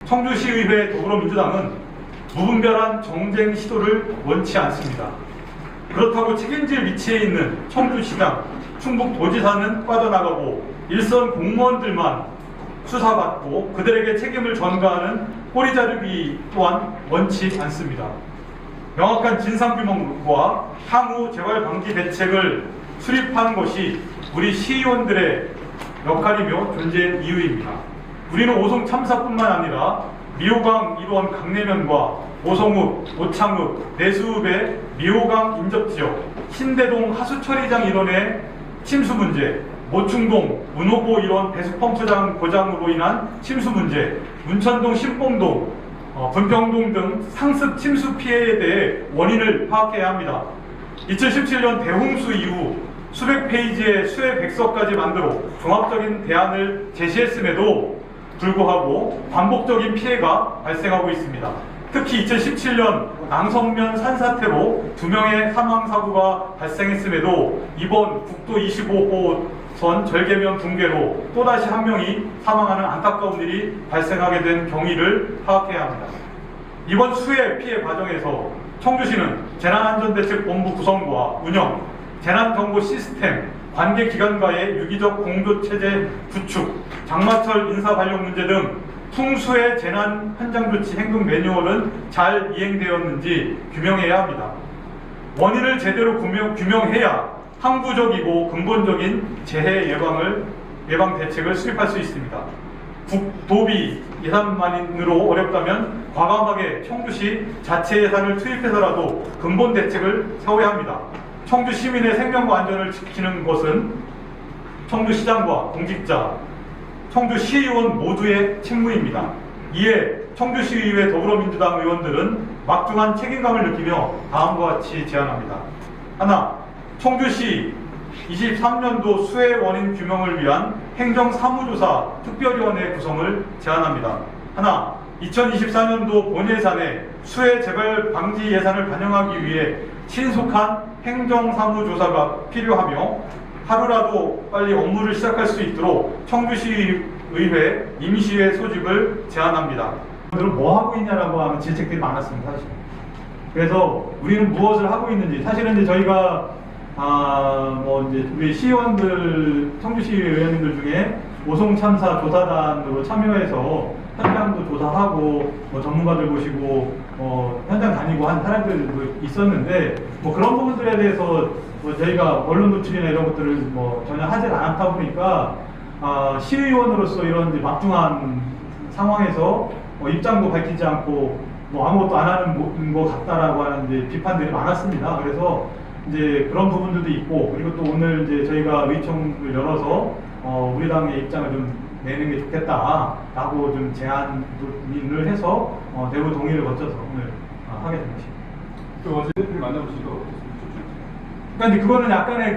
청주시의회 더불어민주당은 무분별한 정쟁 시도를 원치 않습니다. 그렇다고 책임질 위치에 있는 청주시장, 충북도지사는 빠져나가고 일선 공무원들만 수사받고 그들에게 책임을 전가하는 꼬리 자르기 또한 원치 않습니다. 명확한 진상규명과 향후 재발 방지 대책을 수립한 것이 우리 시의원들의 역할이며 존재 이유입니다. 우리는 오송 참사뿐만 아니라 미호강 일원 강내면과 오성읍, 오창읍, 내수읍의 미호강 인접지역, 신대동 하수처리장 일원의 침수 문제, 모충동, 문호고 일원 배수펌프장 고장으로 인한 침수 문제, 문천동, 신봉동, 분평동 등 상습 침수 피해에 대해 원인을 파악해야 합니다. 2017년 대홍수 이후 수백 페이지의 수해 백서까지 만들어 종합적인 대안을 제시했음에도 불구하고 반복적인 피해가 발생하고 있습니다. 특히 2017년 낭성면 산사태로 2명의 사망사고가 발생했음에도 이번 국도 25호선 절개면 붕괴로 또다시 1명이 사망하는 안타까운 일이 발생하게 된 경위를 파악해야 합니다. 이번 수해 피해 과정에서 청주시는 재난안전대책본부 구성과 운영, 재난정보 시스템, 관계기관과의 유기적 공조체제 구축, 장마철 인사발령 문제 등 풍수의 재난 현장조치 행동 매뉴얼은 잘 이행되었는지 규명해야 합니다. 원인을 제대로 규명해야 항구적이고 근본적인 재해 예방 대책을 수립할 수 있습니다. 국도비 예산만으로 어렵다면 과감하게 청주시 자체 예산을 투입해서라도 근본 대책을 세워야 합니다. 청주 시민의 생명과 안전을 지키는 것은 청주시장과 공직자, 청주시의원 모두의 책무입니다. 이에 청주시의회 더불어민주당 의원들은 막중한 책임감을 느끼며 다음과 같이 제안합니다. 하나, 청주시 23년도 수해 원인 규명을 위한 행정사무조사 특별위원회 구성을 제안합니다. 하나, 2024년도 본예산에 수해 재발 방지 예산을 반영하기 위해 신속한 행정사무조사가 필요하며 하루라도 빨리 업무를 시작할 수 있도록 청주시의회 임시회 소집을 제안합니다. 오늘은 뭐 하고 있냐라고 하는 질책들이 많았습니다. 사실. 그래서 우리는 무엇을 하고 있는지, 사실은 이제 저희가 이제 우리 시의원들, 청주시 의원님들 중에 오송 참사 조사단으로 참여해서 현장도 조사하고 전문가들 모시고 현장 다니고 한 사람들도 있었는데 그런 부분들에 대해서 저희가 언론 노출이나 이런 것들을 전혀 하지 않다 보니까 시의원으로서 이런 이제 막중한 상황에서 입장도 밝히지 않고 아무것도 안 하는 것 같다라고 하는 이제 비판들이 많았습니다. 그래서 이제 그런 부분들도 있고, 그리고 또 오늘 이제 저희가 의총을 열어서 우리 당의 입장을 좀 내는 게 좋겠다라고 좀 제안을 해서 대부 동의를 거쳐서 오늘 하게 된 것입니다. 또 어제 대표를 만나보시고 그러니까 그거는 약간의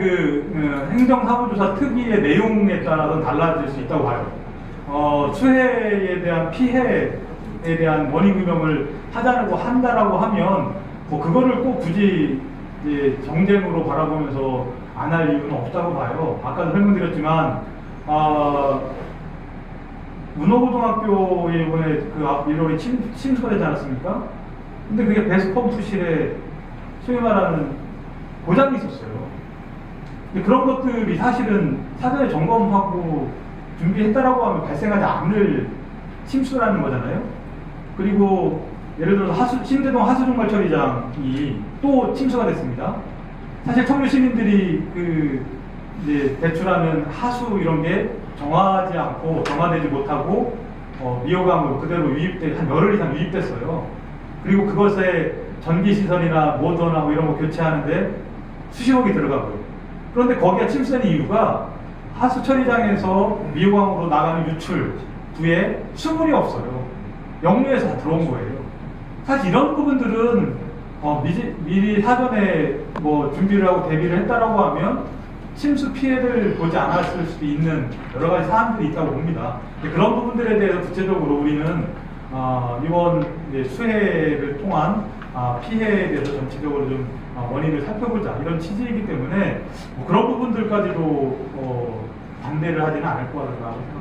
행정사무조사 특위의 내용에 따라서 달라질 수 있다고 봐요. 수해에 대한 피해에 대한 원인 규명을 하자고 한다라고 하면 그거를 꼭 굳이 이제 정쟁으로 바라보면서 안 할 이유는 없다고 봐요. 아까도 설명드렸지만 문호고등학교에 이번에 그 1월에 침수가 되지 않았습니까? 근데 그게 배수펌프실에 소위 말하는 고장이 있었어요. 근데 그런 것들이 사실은 사전에 점검하고 준비했다라고 하면 발생하지 않을 침수라는 거잖아요. 그리고 예를 들어서 신대동 하수종말 처리장이 또 침수가 됐습니다. 사실 청주 시민들이 이제 배출하는 하수 이런 게 정화되지 못하고 미호강으로 그대로 한 열흘 이상 유입됐어요. 그리고 그것에 전기시설이나 모터나 이런 거 교체하는데 수십억이 들어가고요. 그런데 거기가 침수된 이유가 하수 처리장에서 미호강으로 나가는 유출 뒤에 수문이 없어요. 역류에서 다 들어온 거예요. 사실 이런 부분들은 미리 사전에 준비를 하고 대비를 했다라고 하면 침수 피해를 보지 않았을 수도 있는 여러 가지 사안들이 있다고 봅니다. 그런 부분들에 대해서 구체적으로 우리는 이번 수해를 통한 피해에 대해서 전체적으로 좀 원인을 살펴보자 이런 취지이기 때문에 그런 부분들까지도 반대를 하지는 않을 거라고 생각합니다.